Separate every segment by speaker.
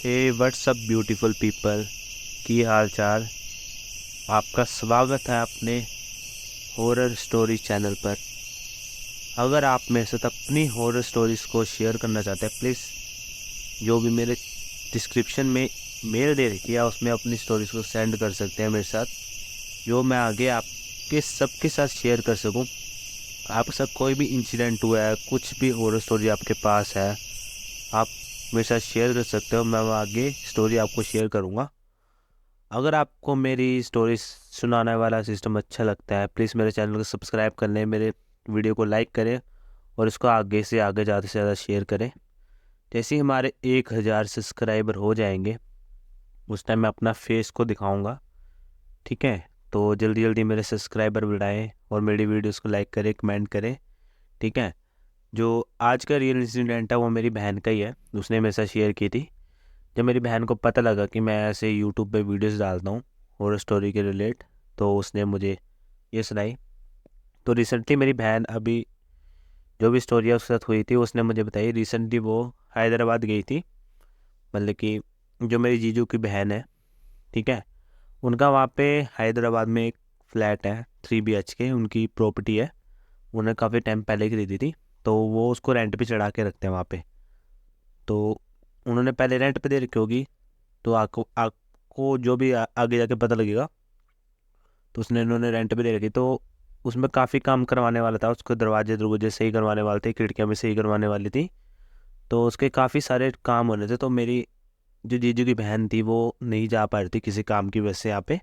Speaker 1: हे WhatsApp beautiful people, की हाल चाल। आपका स्वागत है अपने हॉरर स्टोरी चैनल पर। अगर आप मेरे साथ अपनी हॉरर स्टोरीज़ को शेयर करना चाहते हैं, प्लीज़ जो भी मेरे डिस्क्रिप्शन में मेल दे रखी है उसमें अपनी स्टोरीज़ को सेंड कर सकते हैं मेरे साथ, जो मैं आगे आपके सबके साथ शेयर कर सकूं। आप सब कोई भी इंसिडेंट हुआ है, कुछ भी हॉरर स्टोरी आपके पास है, आप मेरे साथ शेयर कर सकते हो। मैं आगे स्टोरी आपको शेयर करूँगा। अगर आपको मेरी स्टोरी सुनाने वाला सिस्टम अच्छा लगता है, प्लीज़ मेरे चैनल को सब्सक्राइब कर लें, मेरे वीडियो को लाइक करें और इसको आगे से आगे ज़्यादा से ज़्यादा शेयर करें। जैसे ही हमारे 1000 सब्सक्राइबर हो जाएंगे, उस टाइम मैं अपना फेस को दिखाऊंगा। ठीक है, तो जल्दी जल्दी मेरे सब्सक्राइबर बढ़ाएं और मेरी वीडियोस को लाइक करें, कमेंट करें। ठीक है, जो आज का रियल इंसिडेंट है वो मेरी बहन का ही है, उसने मेरे साथ शेयर की थी। जब मेरी बहन को पता लगा कि मैं ऐसे यूट्यूब पे वीडियोस डालता हूँ हॉरर स्टोरी के रिलेट, तो उसने मुझे ये सुनाई। तो रिसेंटली मेरी बहन अभी जो भी स्टोरी है उसके साथ हुई थी, उसने मुझे बताई। रिसेंटली वो हैदराबाद गई थी, मतलब कि जो मेरी जीजू की बहन है, ठीक है, उनका वहाँ पे हैदराबाद में एक फ्लैट है, 3 BHK उनकी प्रॉपर्टी है। उन्होंने काफ़ी टाइम पहले खरीदी थी, तो वो उसको रेंट पे चढ़ा के रखते हैं वहाँ पे। तो उन्होंने पहले रेंट पे दे रखी होगी, तो आपको जो भी आगे जाके पता लगेगा, तो उसने इन्होंने रेंट पे दे रखी। तो उसमें काफ़ी काम करवाने वाला था, उसको दरवाजे दरवाजे सही करवाने वाले थे, खिड़कियाँ भी सही करवाने वाली थी। तो उसके काफ़ी सारे काम होने थे। तो मेरी जो जीजू की बहन थी वो नहीं जा पा रही थी किसी काम की वजह से यहाँ पे।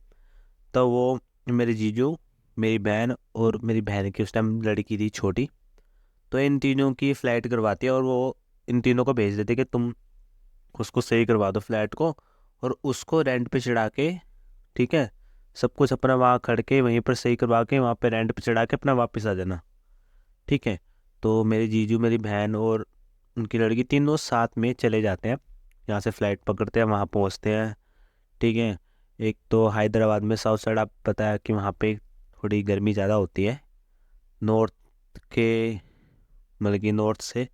Speaker 1: तो वो मेरे जीजू, मेरी बहन और मेरी बहन की उस टाइम लड़की थी छोटी, तो इन तीनों की फ़्लाइट करवाती है और वो इन तीनों को भेज देते कि तुम उसको सही करवा दो फ्लैट को, और उसको रेंट पे चढ़ा के, ठीक है, सब कुछ अपना वहाँ खड़ के वहीं पर सही करवा के वहाँ पे रेंट पे चढ़ा के अपना वापस आ जाना। ठीक है, तो मेरे जीजू, मेरी बहन और उनकी लड़की तीनों साथ में चले जाते हैं। यहाँ से फ़्लाइट पकड़ते हैं, वहाँ पहुँचते हैं। ठीक है, एक तो हैदराबाद में साउथ साइड, आप पता है कि वहाँ पे थोड़ी गर्मी ज़्यादा होती है। नॉर्थ के, मतलब कि नॉर्थ से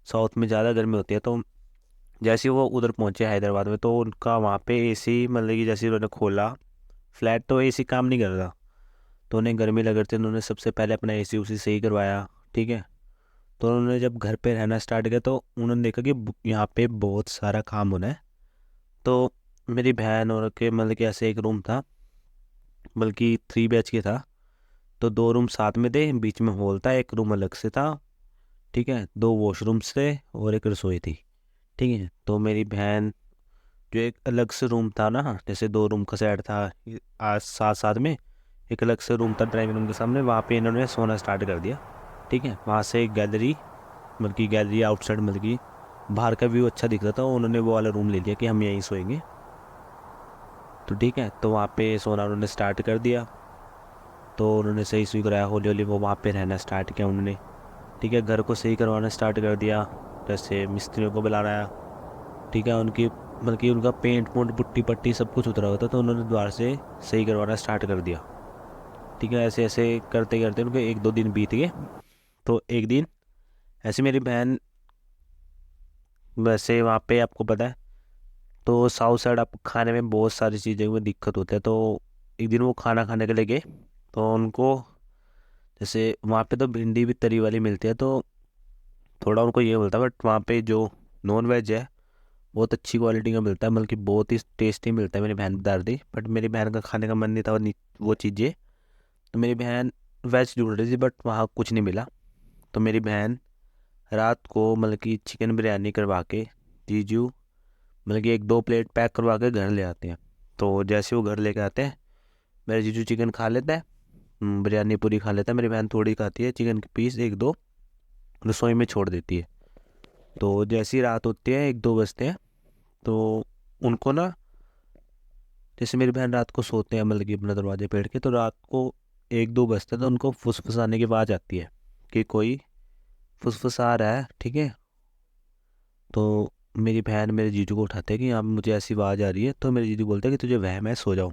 Speaker 1: साउथ में ज़्यादा गर्मी होती है। तो जैसे ही वो उधर पहुँचे हैदराबाद में, तो उनका वहाँ पे एसी, मतलब कि जैसे उन्होंने खोला फ्लैट, तो एसी काम नहीं कर रहा। तो उन्हें गर्मी लग रही थी, उन्होंने सबसे पहले अपना एसी उसी सही करवाया। ठीक है, तो उन्होंने जब घर पे रहना स्टार्ट किया, तो उन्होंने देखा कि यहाँ पे बहुत सारा काम होना है। तो मेरी बहन और के, मतलब कि ऐसे एक रूम था, बल्कि 3 BHK था। तो 2 रूम साथ में थे, बीच में हॉल था, एक रूम अलग से था। ठीक है, 2 वॉशरूम्स थे और एक रसोई थी। ठीक है, तो मेरी बहन, जो एक अलग से रूम था ना, जैसे 2 रूम का सेट था आज साथ साथ में, एक अलग से रूम था ड्राइंग रूम के सामने, वहाँ पे इन्होंने सोना स्टार्ट कर दिया। ठीक है, वहाँ से गैलरी, मतलब कि गैलरी आउटसाइड, मतलब कि बाहर का व्यू अच्छा दिख रहा था। उन्होंने वो वाला रूम ले लिया कि हम यहीं सोएंगे। तो ठीक है, तो वहाँ पे सोना उन्होंने स्टार्ट कर दिया। तो उन्होंने सही सुई कराया, हौली हौली वो वहाँ पे रहना स्टार्ट किया उन्होंने। ठीक है, घर को सही करवाना स्टार्ट कर दिया, जैसे मिस्त्रियों को बुलाना। ठीक है, उनकी, बल्कि उनका पेंट पोंट पुट्टी पट्टी सब कुछ उतरा होता, तो उन्होंने दोबारा से सही करवाना स्टार्ट कर दिया। ठीक है, ऐसे ऐसे करते करते उनके 1-2 दिन बीत गए। तो एक दिन ऐसे मेरी बहन, वैसे वहाँ पे आपको पता है, तो साउथ साइड आप खाने में बहुत सारी चीज़ें में दिक्कत होती है। तो एक दिन वो खाना खाने के लिए गए, तो उनको, जैसे वहाँ पे तो भिंडी भी तरी वाली मिलती है, तो थोड़ा उनको ये मिलता है। बट वहाँ पे जो नॉन वेज है बहुत अच्छी क्वालिटी का मिलता है, बल्कि बहुत ही टेस्टी मिलता है। मेरी बहन बता रही थी, बट मेरी बहन का खाने का मन नहीं था वो चीज़ें। तो मेरी बहन वेज ढूंढ रही थी, बट वहाँ कुछ नहीं मिला। तो मेरी बहन रात को, मतलब कि चिकन बिरयानी करवा के, जीजू, मतलब कि 1-2 प्लेट पैक करवा के घर ले आते हैं। तो जैसे वो घर लेके आते हैं, मेरे जीजू चिकन खा लेता है, बिरयानी पूरी खा लेता है। मेरी बहन थोड़ी खाती है, चिकन के पीस 1-2 रसोई में छोड़ देती है। तो जैसी रात होती है, 1-2 बजते हैं, तो उनको ना, जैसे मेरी बहन रात को सोते हैं, मतलब कि अपना दरवाजे पेड़ के, तो रात को 1-2 बजते हैं, तो उनको फुसफुसाने की आवाज़ आती है कि कोई फुसफुसा रहा है। ठीक है, तो मेरी बहन मेरे जीजू को उठाते हैं कि यहाँ मुझे ऐसी आवाज़ आ रही है। तो मेरे जीजू बोलते हैं कि तुझे वहम है, सो जाओ।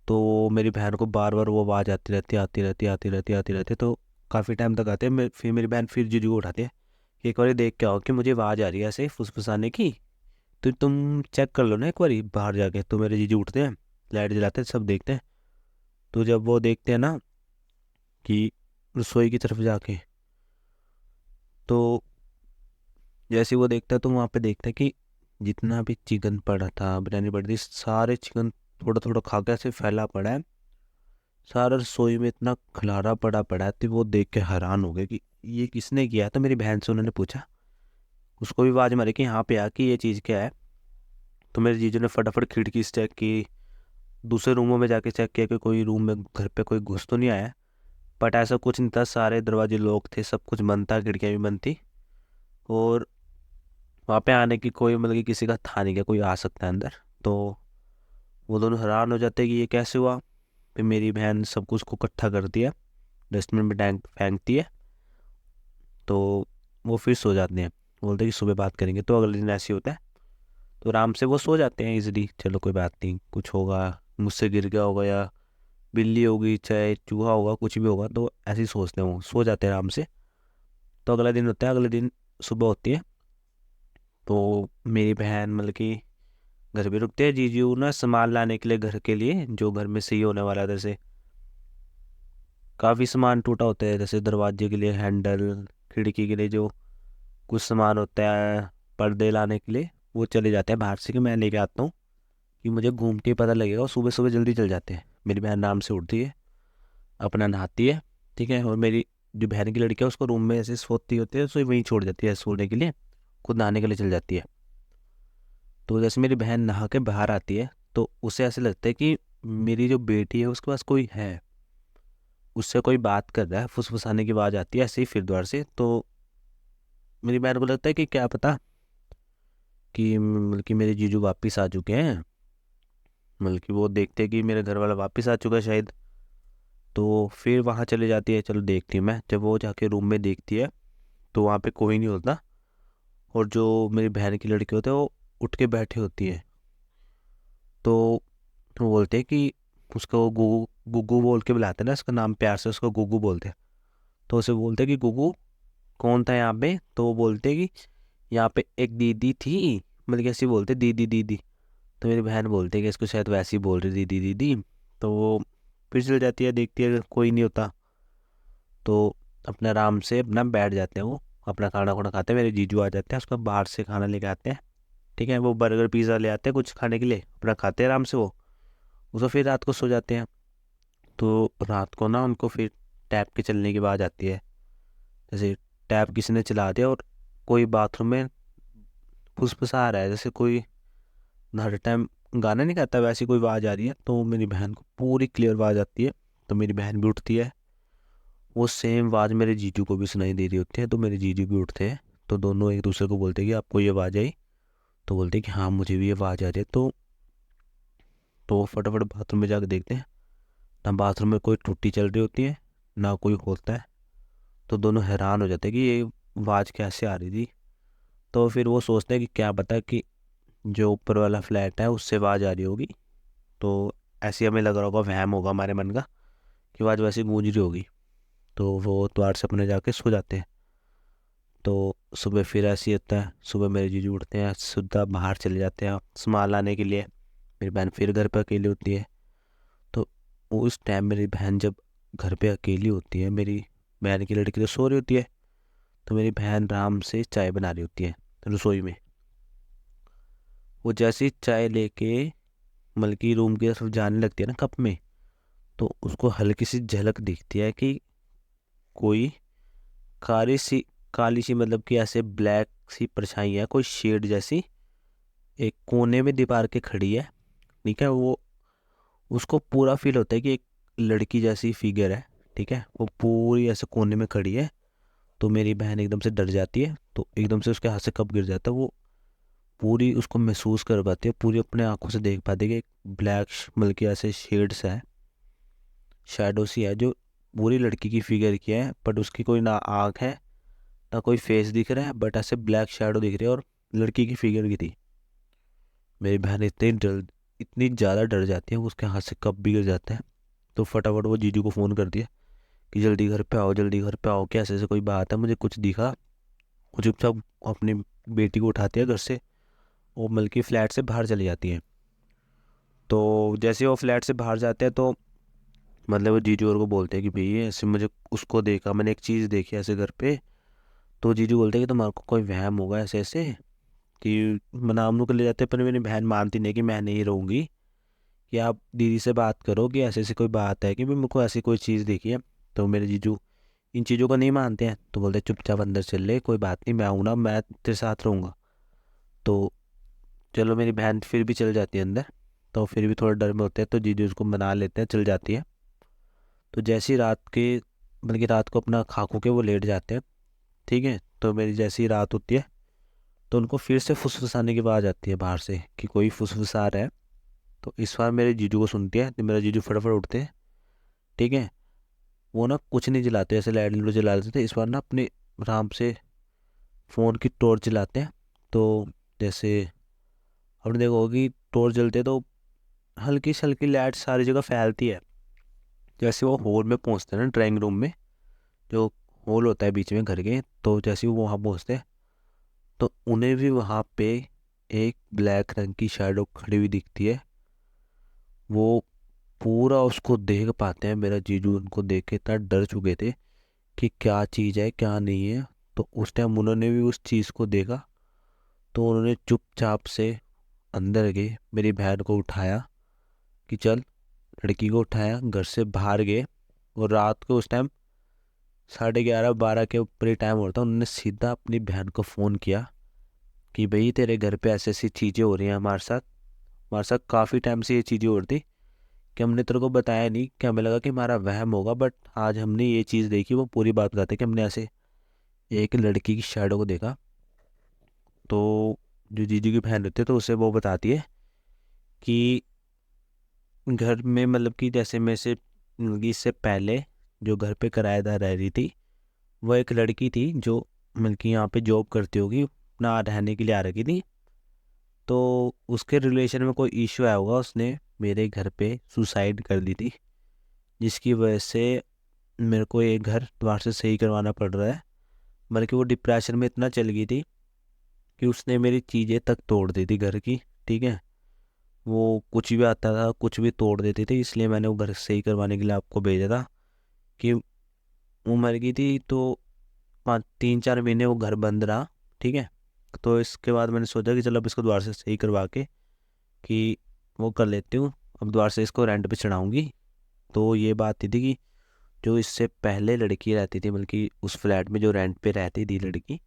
Speaker 1: तो मेरी बहन को बार बार वो आवाज़ आती रहती, आती रहती, आती रहती, आती रहती। तो काफ़ी टाइम तक आते हैं। फिर मेरी बहन फिर जीजू को उठाती है कि एक बार देख के आओ कि मुझे आवाज़ आ रही है ऐसे फुसफुसाने की। तो तुम चेक कर लो ना एक बारी बाहर जाके। तो मेरे जीजू उठते हैं, लाइट जलाते हैं, सब देखते हैं। तो जब वो देखते हैं ना कि रसोई की तरफ जाके, तो जैसे ही वो देखता है तो वहाँ पे देखता है कि जितना भी चिकन पड़ा था, बिरयानी पड़ी थी, सारे चिकन थोड़ा थोड़ा खा के ऐसे फैला पड़ा है। सारा रसोई में इतना खलारा पड़ा पड़ा है। तो वो देख के हैरान हो गए कि ये किसने किया। तो मेरी बहन से उन्होंने पूछा, उसको भी आवाज़ मारी कि यहाँ पे आ कि ये चीज़ क्या है। तो मेरे जीजू ने फटाफट खिड़की से चेक की, दूसरे रूमों में जाके चेक किया कि कोई रूम में घर पे कोई घुस तो नहीं आया। बट ऐसा कुछ नहीं था, सारे दरवाजे लॉक थे, सब कुछ बंद था, खिड़कियाँ भी बंद थी। और वहाँ पे आने की कोई मतलब कि किसी का था नहीं, क्या कोई आ सकता है अंदर। तो वो दोनों हैरान हो जाते हैं कि ये कैसे हुआ। फिर मेरी बहन सब कुछ को इकट्ठा करती है, डस्टबिन में टैंक फेंकती है। तो वो फिर सो जाते हैं, बोलते हैं कि सुबह बात करेंगे। तो अगले दिन ऐसे ही होता है। तो आराम से वो सो जाते हैं इजीली, चलो कोई बात नहीं, कुछ होगा, मुझसे गिर गया होगा या बिल्ली होगी चाहे चूहा होगा, कुछ भी होगा, तो ऐसे ही सोचते हैं, वो सो जाते हैं आराम से। तो अगला दिन होता है, अगले दिन सुबह होती है। तो मेरी बहन मतलब कि घर पे रुकते हैं, जीजू ना सामान लाने के लिए घर के लिए, जो घर में सही होने वाला है। जैसे काफ़ी सामान टूटा होता है, जैसे दरवाजे के लिए हैंडल, खिड़की के लिए जो कुछ सामान होता है, पर्दे लाने के लिए, वो चले जाते हैं बाहर से कि मैं लेके आता हूँ, कि मुझे घूम के ही पता लगेगा। और सुबह सुबह जल्दी चल जाते हैं। मेरी बहन आराम से उठती है, अपना नहाती है, ठीक है। और मेरी जो बहन की लड़की है उसको रूम में ऐसे सोती होती है, तो वहीं छोड़ जाती है सोने के लिए, खुद नहाने के लिए चल जाती है। तो जैसे मेरी बहन नहा के बाहर आती है, तो उसे ऐसे लगता है कि मेरी जो बेटी है उसके पास कोई है, उससे कोई बात कर रहा है, फुसफुसाने की आवाज़ आती है ऐसे ही फिर द्वार से। तो मेरी बहन को लगता है कि क्या पता कि मतलब कि मेरे जीजू वापस आ चुके हैं, मतलब कि वो देखते हैं कि मेरे घर वाला वापस आ चुका है शायद। तो फिर वहाँ चले जाती है, चलो देखती हूँ मैं। जब वो जाके रूम में देखती है तो वहाँ पे कोई नहीं होता। और जो मेरी बहन की लड़की होती है वो उठ के बैठी होती है। तो वो बोलते हैं कि उसको गुगू गुगू बोल के बुलाते हैं ना, उसका नाम प्यार से उसको गुगू बोलते हैं। तो उसे बोलते हैं कि गुगू कौन था यहाँ पे। तो वो बोलते हैं कि यहाँ पे एक दीदी थी, मतलब कि ऐसे ही बोलते दीदी दीदी। तो मेरी बहन बोलती है कि इसको शायद वैसे ही बोल रही दीदी दीदी। तो वो फिर चल जाती है, देखती है कोई नहीं होता। तो अपने आराम से अपना बैठ जाते हैं, वो अपना खाना खुना खाते हैं। मेरे जीजू आ जाते हैं, उसका बाहर से खाना लेके आते हैं, ठीक है। वो बर्गर पिज़्ज़ा ले आते हैं कुछ खाने के लिए, अपना खाते हैं आराम से वो। उसको फिर रात को सो जाते हैं। तो रात को ना उनको फिर टैप के चलने की आवाज़ आती है। जैसे टैप किसी ने चला दिया और कोई बाथरूम में फुसफुसा रहा है, जैसे कोई हर टाइम गाना नहीं गाता, वैसी कोई आवाज़ आ रही है। तो मेरी बहन को पूरी क्लियर आवाज़ आती है। तो मेरी बहन भी उठती है, वो सेम आवाज़ मेरे जीजू को भी सुनाई दे रही होती है। तो मेरे जीजू भी उठते हैं। तो दोनों एक दूसरे को बोलते हैं कि आपको ये आवाज़ आई। तो बोलते हैं कि हाँ मुझे भी ये आवाज़ आ रही है। तो वो फटाफट बाथरूम में जाकर देखते हैं, ना बाथरूम में कोई टूटी चल रही होती है, ना कोई होता है। तो दोनों हैरान हो जाते हैं कि ये आवाज़ कैसे आ रही थी। तो फिर वो सोचते हैं कि क्या पता कि जो ऊपर वाला फ्लैट है उससे आवाज़ आ रही होगी। तो ऐसे ही हमें लग रहा होगा, वहम होगा हमारे मन का कि आवाज़ वैसे गूंज रही होगी। तो वो द्वार से अपने जाके सो जाते हैं। तो सुबह फिर ऐसे ही होता है, सुबह मेरे जीजू उठते हैं, सीधा बाहर चले जाते हैं सामान लाने के लिए। मेरी बहन फिर घर पे अकेली होती है। तो उस टाइम मेरी बहन जब घर पे अकेली होती है, मेरी बहन की लड़की तो सो रही होती है। तो मेरी बहन आराम से चाय बना रही होती है रसोई में। वो जैसी चाय लेके मलकी रूम की तरफ जाने लगती है ना कप में, तो उसको हल्की सी झलक दिखती है कि कोई काली सी काली सी मतलब कि ऐसे ब्लैक सी परछाई है, कोई शेड जैसी एक कोने में दीवार के खड़ी है, ठीक है। वो उसको पूरा फील होता है कि एक लड़की जैसी फिगर है, ठीक है, वो पूरी ऐसे कोने में खड़ी है। तो मेरी बहन एकदम से डर जाती है, तो एकदम से उसके हाथ से कप गिर जाता है। वो पूरी उसको महसूस कर पाती है, पूरी अपने आंखों से देख पाती है कि एक ब्लैक मतलब कि ऐसे शेड्स है, शैडो सी है, जो पूरी लड़की की फिगर की है। बट उसकी कोई ना आँख है ना कोई फेस दिख रहा है, बट ऐसे ब्लैक शैडो दिख रही है और लड़की की फिगर की थी। मेरी बहन इतनी ज़्यादा डर जाती है, उसके हाथ से कप भी गिर जाता है। तो फटाफट वो जीजू को फ़ोन कर दिया कि जल्दी घर पे आओ, जल्दी घर पे आओ, कैसे ऐसे कोई बात है, मुझे कुछ दिखा। वो चुपचाप अपनी बेटी को उठाती है घर से वो मतलब कि फ्लैट से बाहर चली जाती हैं। तो जैसे वो फ्लैट से बाहर जाते हैं तो मतलब वो जीजू और को बोलते हैं कि भाई ऐसे मुझे उसको देखा, मैंने एक चीज़ देखी ऐसे घर पे। तो जीजू बोलते हैं कि तुम्हारे को कोई वहम होगा ऐसे ऐसे, कि मनामनू को ले जाते हैं, पर मेरी बहन मानती नहीं कि मैं नहीं रहूँगी, कि आप दीदी से बात करो कि ऐसे ऐसी कोई बात है कि भाई मेरे को ऐसी कोई चीज़ देखी है। तो मेरे जीजू इन चीज़ों को नहीं मानते हैं, तो बोलते हैं चुपचाप अंदर चल ले, कोई बात नहीं, मैं आऊँ ना, मैं तेरे साथ रहूँगा। तो चलो मेरी बहन फिर भी चल जाती है अंदर। तो फिर भी थोड़ा डर में होते हैं, तो जीजू उसको मना लेते हैं, चल जाती है। तो जैसी रात के मतलब कि रात को अपना खा खू के वो लेट जाते हैं। ठीक है, तो मेरी जैसी रात होती है तो उनको फिर से फुसफुसाने की आवाज़ आती है बाहर से कि कोई फुसफुसा रहा है। तो इस बार मेरे जीजू को सुनती है, तो मेरा जीजू फटाफट उठते हैं। ठीक है, वो ना कुछ नहीं जलाते, ऐसे लाइट लूट जला लेते थे, इस बार ना अपने आराम से फ़ोन की टॉर्च जलाते हैं। तो जैसे हमने देखा होगा कि टॉर्च जलते तो हल्की से हल्की लाइट सारी जगह फैलती है। जैसे वो हॉल में पहुंचते हैं ना, ड्राइंग रूम में जो हॉल होता है बीच में घर के, तो जैसे वो वहाँ पहुंचते हैं तो उन्हें भी वहाँ पे एक ब्लैक रंग की शैडो खड़ी हुई दिखती है। वो पूरा उसको देख पाते हैं, मेरा जीजू उनको देख के इतना डर चुके थे कि क्या चीज़ है क्या नहीं है। तो उस टाइम उन्होंने भी उस चीज़ को देखा, तो उन्होंने चुपचाप से अंदर गए, मेरी बहन को उठाया कि चल, लड़की को उठाया, घर से बाहर गए। और रात को उस टाइम 11:30 12 के ऊपर ही टाइम होता, उन्होंने सीधा अपनी बहन को फ़ोन किया कि भाई तेरे घर पे ऐसी ऐसी चीज़ें हो रही हैं हमारे साथ काफ़ी टाइम से ये चीज़ें हो रही थी, कि हमने तेरे को बताया नहीं, कि हमें लगा कि हमारा वहम होगा, बट आज हमने ये चीज़ देखी। वो पूरी बात बताते कि हमने ऐसे एक लड़की की शैडो को देखा। तो जो जीजू की बहन होती है तो उसे वो बताती है कि घर में मतलब कि जैसे में से कि इससे पहले जो घर पे किराएदार रह रही थी, वो एक लड़की थी जो मतलब कि यहाँ पे जॉब करती होगी, अपना रहने के लिए आ रखी थी। तो उसके रिलेशन में कोई इशू आया होगा, उसने मेरे घर पे सुसाइड कर दी थी, जिसकी वजह से मेरे को ये घर दोबारा से सही करवाना पड़ रहा है। बल्कि वो डिप्रेशन में इतना चल गई थी कि उसने मेरी चीज़ें तक तोड़ दी थी घर की। ठीक है, वो कुछ भी आता था कुछ भी तोड़ देती थी, इसलिए मैंने वो घर सही करवाने के लिए आपको भेजा था। कि वो मर गई थी तो 3 4 महीने वो घर बंद रहा। ठीक है, तो इसके बाद मैंने सोचा कि चलो अब इसको दोबारा से सही करवा के कि वो कर लेती हूँ, अब दोबारा से इसको रेंट पे चढ़ाऊँगी। तो ये बात थी कि जो इससे पहले लड़की रहती थी, बल्कि उस फ्लैट में जो रेंट पे रहती थी लड़की,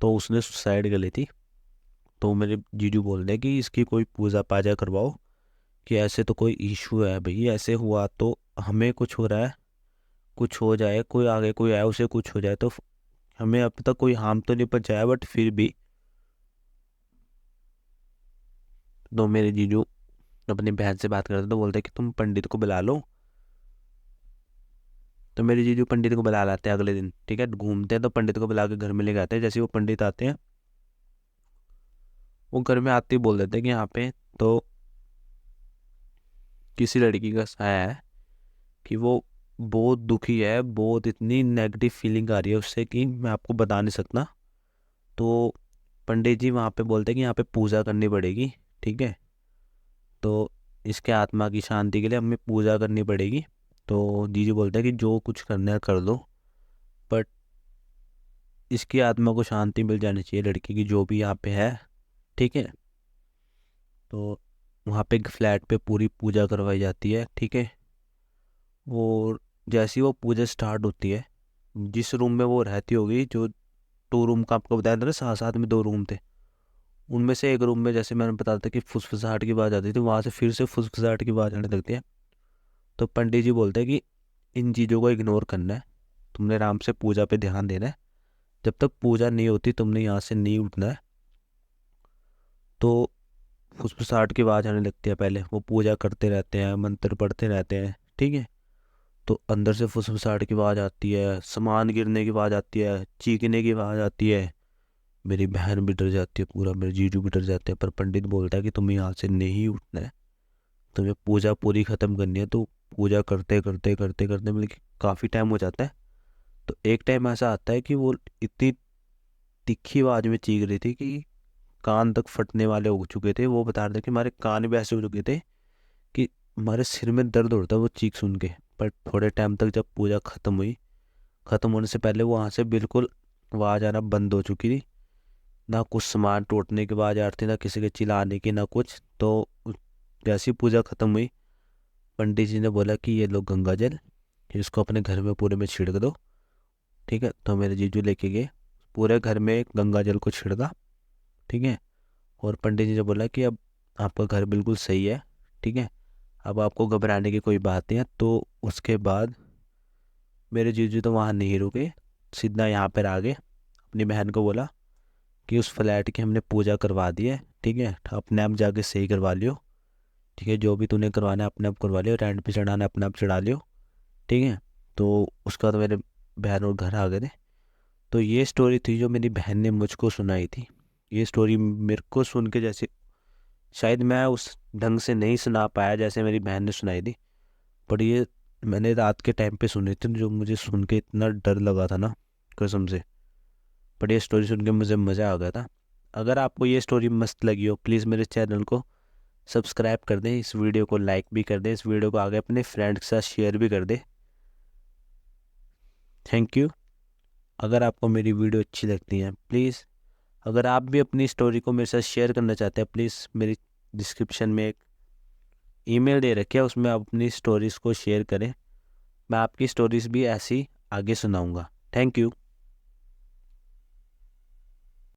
Speaker 1: तो उसने सुसाइड कर ली थी। तो मेरे जीजू बोल रहे कि इसकी कोई पूजा पाजा करवाओ, कि ऐसे तो कोई इशू है भाई, ऐसे हुआ तो हमें कुछ हो रहा है, कुछ हो जाए, कोई आगे कोई आए उसे कुछ हो जाए तो हमें अब तक कोई हार्म तो नहीं पहुंचाया, बट फिर भी। तो मेरे जीजू अपनी बहन से बात करते तो बोलते कि तुम पंडित को बुला लो। तो मेरे जीजू पंडित को बुला लाते हैं अगले दिन। ठीक है, घूमते हैं तो पंडित को बुला के घर में लेके आते हैं। जैसे वो पंडित आते हैं, वो घर में आते ही बोल देते हैं कि यहाँ पे तो किसी लड़की का साया है, कि वो बहुत दुखी है, बहुत इतनी नेगेटिव फीलिंग आ रही है उससे कि मैं आपको बता नहीं सकता। तो पंडित जी वहाँ पे बोलते हैं कि यहाँ पे पूजा करनी पड़ेगी। ठीक है, तो इसके आत्मा की शांति के लिए हमें पूजा करनी पड़ेगी। तो जीजू बोलते हैं कि जो कुछ करना है कर दो, बट इसकी आत्मा को शांति मिल जानी चाहिए लड़की की जो भी यहाँ पे है। ठीक है, तो वहाँ पे फ्लैट पे पूरी पूजा करवाई जाती है। ठीक है, और जैसी वो पूजा स्टार्ट होती है, जिस रूम में वो रहती होगी, जो 2 रूम का आपको बताया था ना, साथ साथ में 2 रूम थे, उनमें से एक रूम में जैसे मैंने बताया था कि फुसफुसाहट की आवाज़ आती थी, वहाँ से फिर से फुसफुसाहट की आवाज़ आने लगती है। तो पंडित जी बोलते हैं कि इन चीज़ों को इग्नोर करना है, तुमने आराम से पूजा पे ध्यान देना है, जब तक पूजा नहीं होती तुमने यहाँ से नहीं उठना है। तो फुसफुसाहट की आवाज़ आने लगती है, पहले वो पूजा करते रहते हैं, मंत्र पढ़ते रहते हैं। ठीक है, तो अंदर से फुसफुसाहट की आवाज़ आती है, सामान गिरने की आवाज़ आती है, चीखने की आवाज़ आती है। मेरी बहन भी डर जाती है पूरा, मेरे जीजू भी डर जाते हैं, पर पंडित बोलता है कि तुम्हें यहाँ से नहीं उठना है, तुम्हें पूजा पूरी ख़त्म करनी है। तो पूजा करते करते करते करते मतलब कि काफ़ी टाइम हो जाता है। तो एक टाइम ऐसा आता है कि वो इतनी तीखी आवाज़ में चीख रही थी कि कान तक फटने वाले हो चुके थे। वो बता रहे थे कि हमारे कान भी ऐसे हो चुके थे कि हमारे सिर में दर्द होता वो चीख सुन के। पर थोड़े टाइम तक जब पूजा ख़त्म हुई, ख़त्म होने से पहले वो वहाँ से बिल्कुल आवाज़ आना बंद हो चुकी थी। ना कुछ सामान टूटने की आवाज़ आ रही थी, ना किसी के चिल्लाने की, ना कुछ। तो जैसी पूजा ख़त्म हुई, पंडित जी ने बोला कि ये लो गंगा जल, इसको अपने घर में पूरे में छिड़क दो। ठीक है, तो मेरे जीजू लेके गए, पूरे घर में गंगा जल को छिड़का। ठीक है, और पंडित जी ने बोला कि अब आपका घर बिल्कुल सही है। ठीक है, अब आपको घबराने की कोई बात नहीं है। तो उसके बाद मेरे जीजू तो वहाँ नहीं रुके, सीधा यहाँ पर आ गए। अपनी बहन को बोला कि उस फ्लैट की हमने पूजा करवा दी है। ठीक है, अपने आप जाके सही करवा लियो। ठीक है, जो भी तूने करवाना है अपने आप करवा लियो, रेंट पे चढ़ाना है अपने आप चढ़ा लियो। ठीक है, तो उसके बाद मेरे बहन और घर आ गए थे। तो ये स्टोरी थी जो मेरी बहन ने मुझको सुनाई थी। ये स्टोरी मेरे को सुन के जैसे शायद मैं उस ढंग से नहीं सुना पाया जैसे मेरी बहन ने सुनाई थी, पर ये मैंने रात के टाइम पे सुनी थी, जो मुझे सुन के इतना डर लगा था ना, कसम से। पर ये स्टोरी सुन के मुझे मज़ा आ गया था। अगर आपको ये स्टोरी मस्त लगी हो, प्लीज़ मेरे चैनल को सब्सक्राइब कर दें, इस वीडियो को लाइक भी कर दें, इस वीडियो को आगे अपने फ्रेंड के साथ शेयर भी कर दें। Thank you. अगर आपको मेरी वीडियो अच्छी लगती है, प्लीज़ अगर आप भी अपनी स्टोरी को मेरे साथ शेयर करना चाहते हैं, प्लीज़ मेरी डिस्क्रिप्शन में एक ईमेल दे रखी है, उसमें आप अपनी स्टोरीज़ को शेयर करें। मैं आपकी स्टोरीज़ भी ऐसी आगे सुनाऊंगा। Thank you.